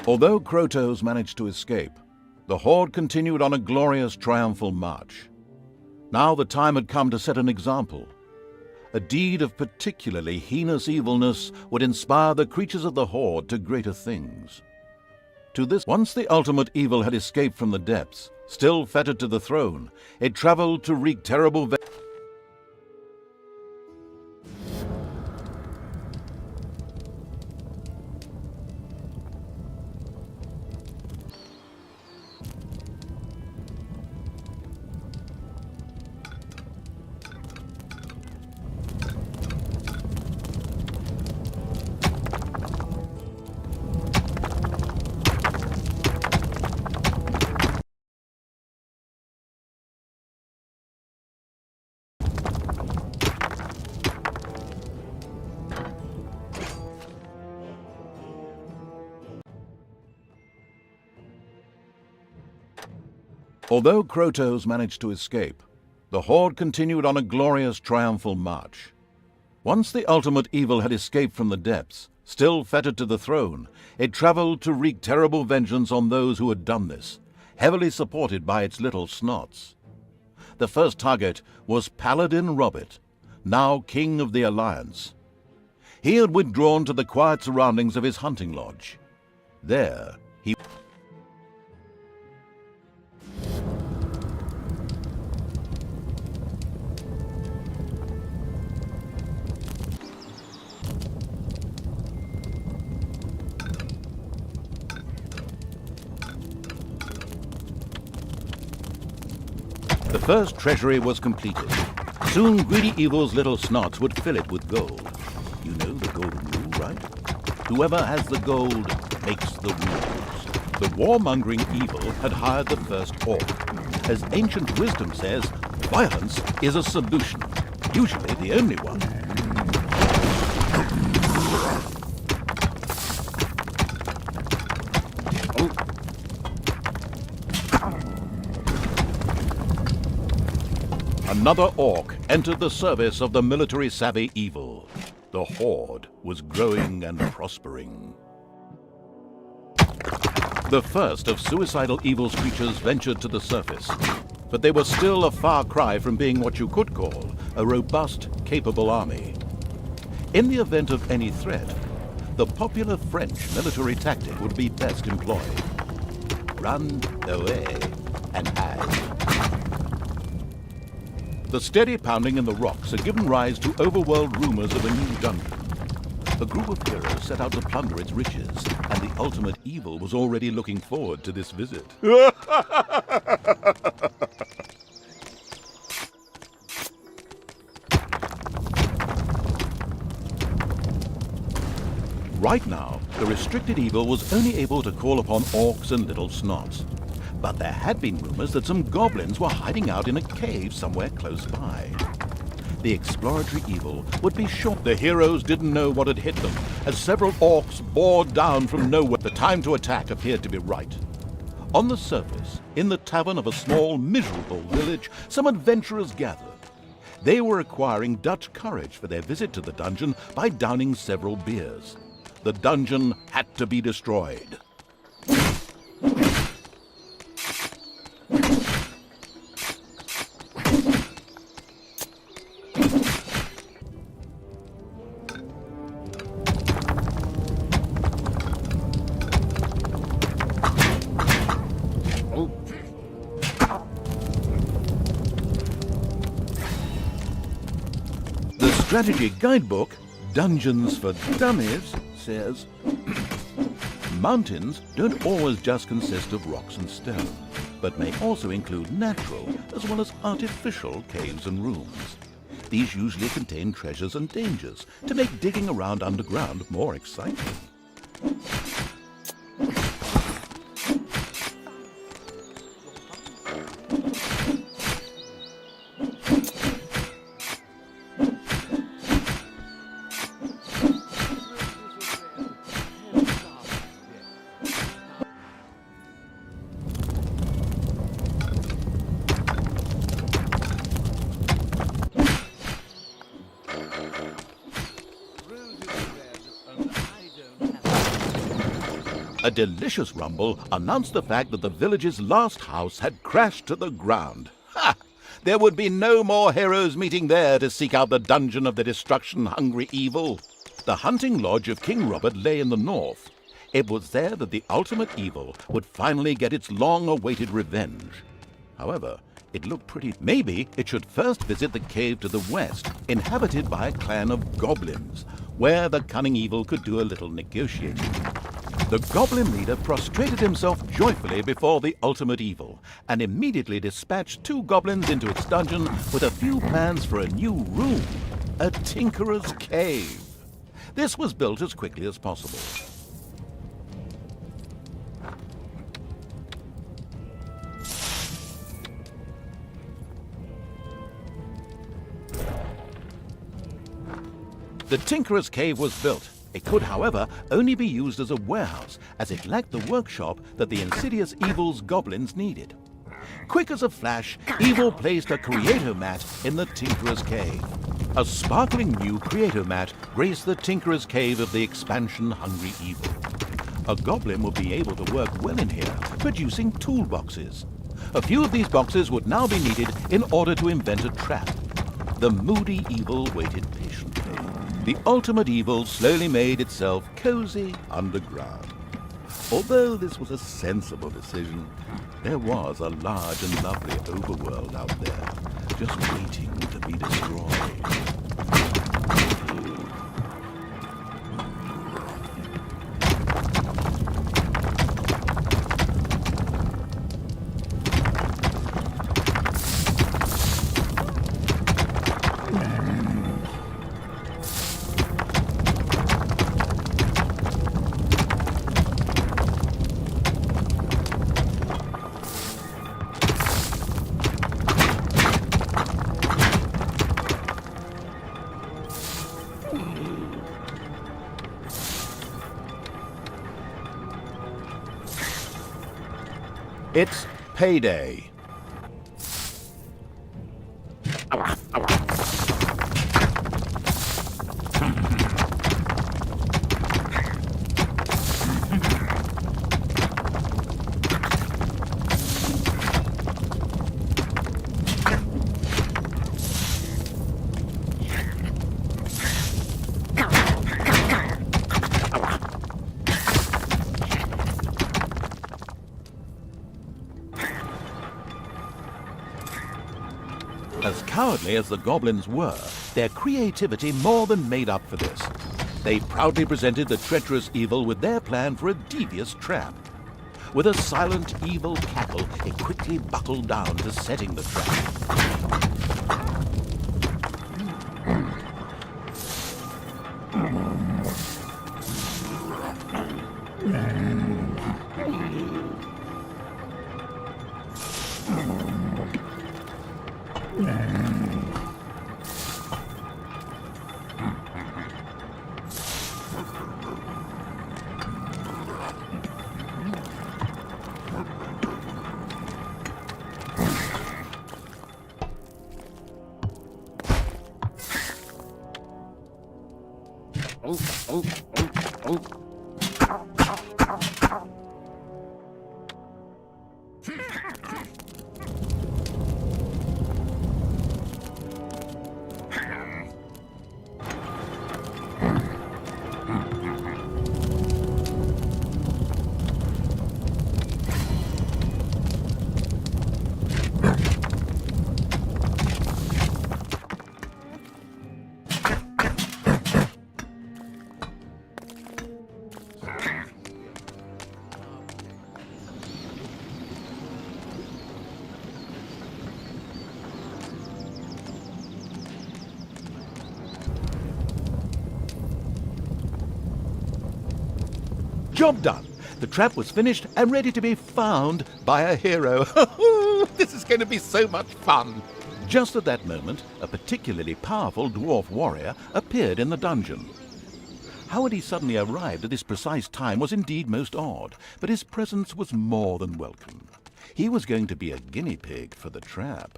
Although Krotos managed to escape, the Horde continued on a glorious triumphal march. Now the time had come to set an example. A deed of particularly heinous evilness would inspire the creatures of the Horde to greater things. To this, once the ultimate evil had escaped from the depths, still fettered to the throne, it traveled to wreak terrible vengeance. Although Krotos managed to escape, the Horde continued on a glorious triumphal march. Once the ultimate evil had escaped from the depths, still fettered to the throne, it traveled to wreak terrible vengeance on those who had done this, heavily supported by its little snots. The first target was Paladin Robert, now King of the Alliance. He had withdrawn to the quiet surroundings of his hunting lodge. There, he The first treasury was completed. Soon greedy evil's little snots would fill it with gold. You know the golden rule, right? Whoever has the gold makes the rules. The warmongering evil had hired the first orc. As ancient wisdom says, violence is a solution, usually the only one. Another orc entered the service of the military-savvy evil. The Horde was growing and prospering. The first of suicidal evil's creatures ventured to the surface, but they were still a far cry from being what you could call a robust, capable army. In the event of any threat, the popular French military tactic would be best employed. Run away and hide. The steady pounding in the rocks had given rise to overworld rumors of a new dungeon. A group of heroes set out to plunder its riches, and the ultimate evil was already looking forward to this visit. Right now, the restricted evil was only able to call upon orcs and little snots. But there had been rumors that some goblins were hiding out in a cave somewhere close by. The exploratory evil would be short. The heroes didn't know what had hit them, as several orcs bore down from nowhere. The time to attack appeared to be right. On the surface, in the tavern of a small, miserable village, some adventurers gathered. They were acquiring Dutch courage for their visit to the dungeon by downing several beers. The dungeon had to be destroyed. The strategy guidebook, Dungeons for Dummies, says, mountains don't always just consist of rocks and stone, but may also include natural as well as artificial caves and rooms. These usually contain treasures and dangers to make digging around underground more exciting. A delicious rumble announced the fact that the village's last house had crashed to the ground. Ha! There would be no more heroes meeting there to seek out the dungeon of the destruction-hungry evil. The hunting lodge of King Robert lay in the north. It was there that the ultimate evil would finally get its long-awaited revenge. However, it looked pretty. Maybe it should first visit the cave to the west, inhabited by a clan of goblins, where the cunning evil could do a little negotiating. The goblin leader prostrated himself joyfully before the ultimate evil, and immediately dispatched 2 goblins into its dungeon with a few plans for a new room, a tinkerer's cave. This was built as quickly as possible. The Tinkerer's Cave was built. It could, however, only be used as a warehouse, as it lacked the workshop that the insidious evil's goblins needed. Quick as a flash, Evil placed a creator mat in the Tinkerer's Cave. A sparkling new creator mat graced the Tinkerer's Cave of the expansion-hungry evil. A goblin would be able to work well in here, producing toolboxes. A few of these boxes would now be needed in order to invent a trap. The moody evil waited patiently. The ultimate evil slowly made itself cozy underground. Although this was a sensible decision, there was a large and lovely overworld out there, just waiting to be destroyed. It's payday. As cowardly as the goblins were, their creativity more than made up for this. They proudly presented the treacherous evil with their plan for a devious trap. With a silent, evil cackle, it quickly buckled down to setting the trap. Job done. The trap was finished and ready to be found by a hero. This is going to be so much fun. Just at that moment, a particularly powerful dwarf warrior appeared in the dungeon. How had he suddenly arrived at this precise time was indeed most odd, but his presence was more than welcome. He was going to be a guinea pig for the trap.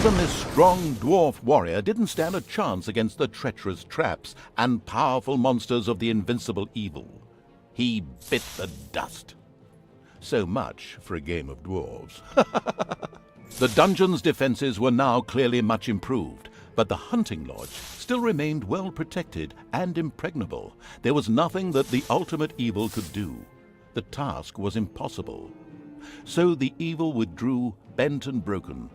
Even this strong dwarf warrior didn't stand a chance against the treacherous traps and powerful monsters of the invincible evil. He bit the dust. So much for a game of dwarves. The dungeon's defenses were now clearly much improved, but the hunting lodge still remained well protected and impregnable. There was nothing that the ultimate evil could do. The task was impossible. So the evil withdrew, bent and broken,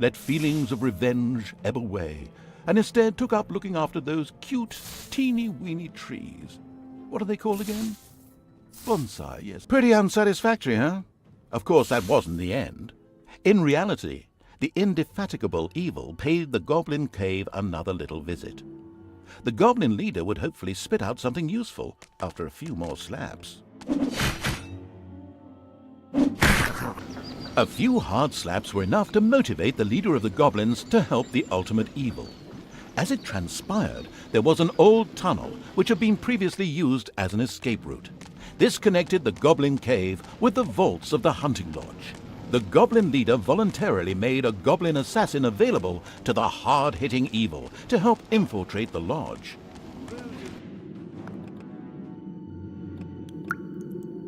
let feelings of revenge ebb away, and instead took up looking after those cute, teeny-weeny trees. What are they called again? Bonsai, yes. Pretty unsatisfactory, huh? Of course, that wasn't the end. In reality, the indefatigable evil paid the goblin cave another little visit. The goblin leader would hopefully spit out something useful after a few more slaps. A few hard slaps were enough to motivate the leader of the goblins to help the ultimate evil. As it transpired, there was an old tunnel which had been previously used as an escape route. This connected the goblin cave with the vaults of the hunting lodge. The goblin leader voluntarily made a goblin assassin available to the hard-hitting evil to help infiltrate the lodge.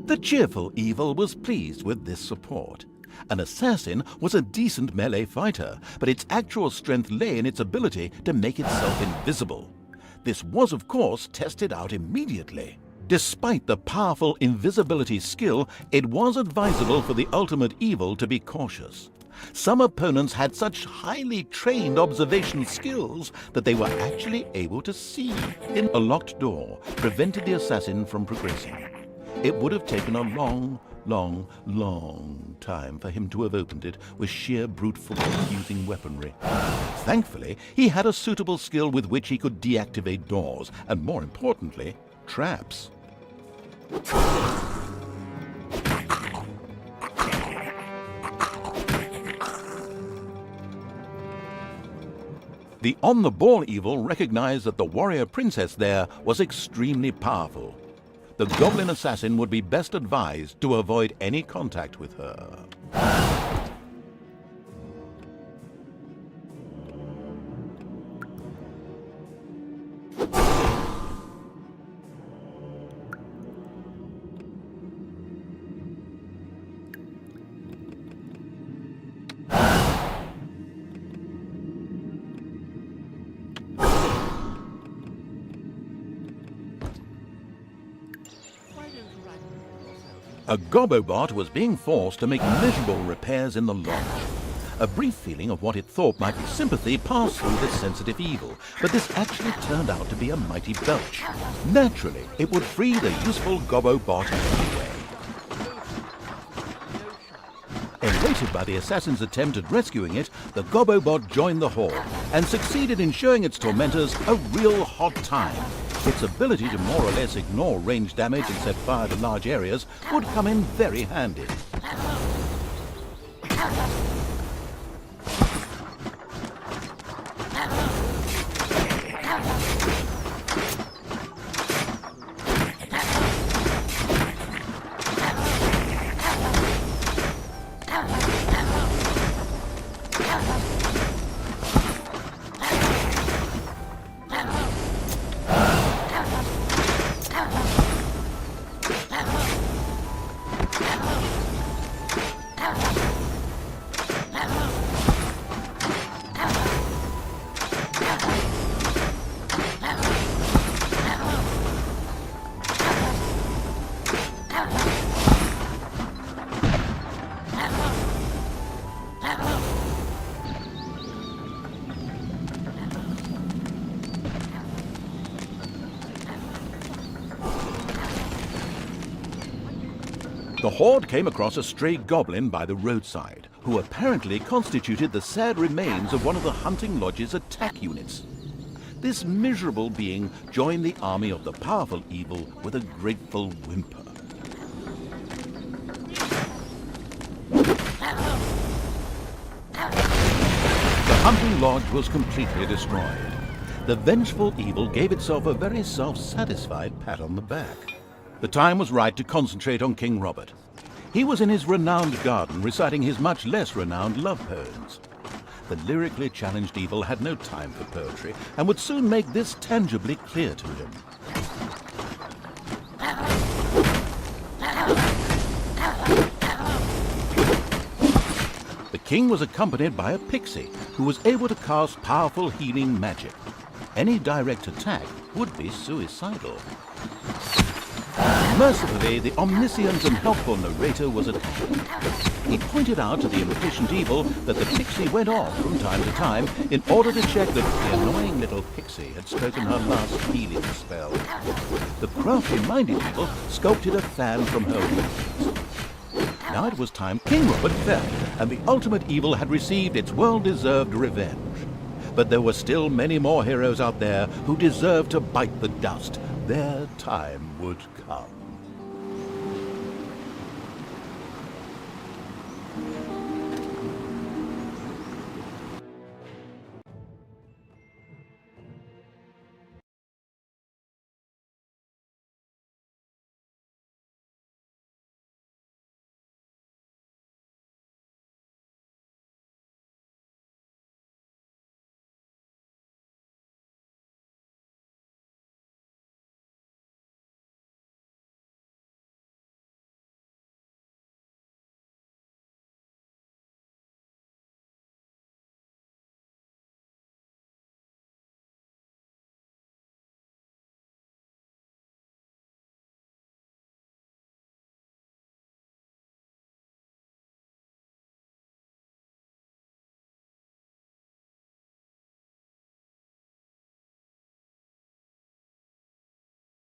The cheerful evil was pleased with this support. An assassin was a decent melee fighter, but its actual strength lay in its ability to make itself invisible. This was, of course, tested out immediately. Despite the powerful invisibility skill, it was advisable for the ultimate evil to be cautious. Some opponents had such highly trained observation skills that they were actually able to see. A locked door prevented the assassin from progressing. It would have taken a long time for him to have opened it with sheer brute force using weaponry. Thankfully, he had a suitable skill with which he could deactivate doors, and more importantly, traps. The on-the-ball evil recognized that the warrior princess there was extremely powerful. The goblin assassin would be best advised to avoid any contact with her. A Gobobot was being forced to make miserable repairs in the lodge. A brief feeling of what it thought might be sympathy passed through this sensitive evil, but this actually turned out to be a mighty belch. Naturally, it would free the useful Gobobot anyway. Elated by the assassin's attempt at rescuing it, the Gobobot joined the horde and succeeded in showing its tormentors a real hot time. Its ability to more or less ignore ranged damage and set fire to large areas would come in very handy. The horde came across a stray goblin by the roadside, who apparently constituted the sad remains of one of the hunting lodge's attack units. This miserable being joined the army of the powerful evil with a grateful whimper. The hunting lodge was completely destroyed. The vengeful evil gave itself a very self-satisfied pat on the back. The time was right to concentrate on King Robert. He was in his renowned garden reciting his much less renowned love poems. The lyrically challenged evil had no time for poetry and would soon make this tangibly clear to him. The king was accompanied by a pixie who was able to cast powerful healing magic. Any direct attack would be suicidal. Mercifully, the omniscient and helpful narrator was at hand. He pointed out to the impatient evil that the pixie went off from time to time in order to check that the annoying little pixie had spoken her last healing spell. The crafty-minded evil sculpted a fan from her wings. Now it was time King Robert fell, and the ultimate evil had received its well-deserved revenge. But there were still many more heroes out there who deserved to bite the dust. Their time would come.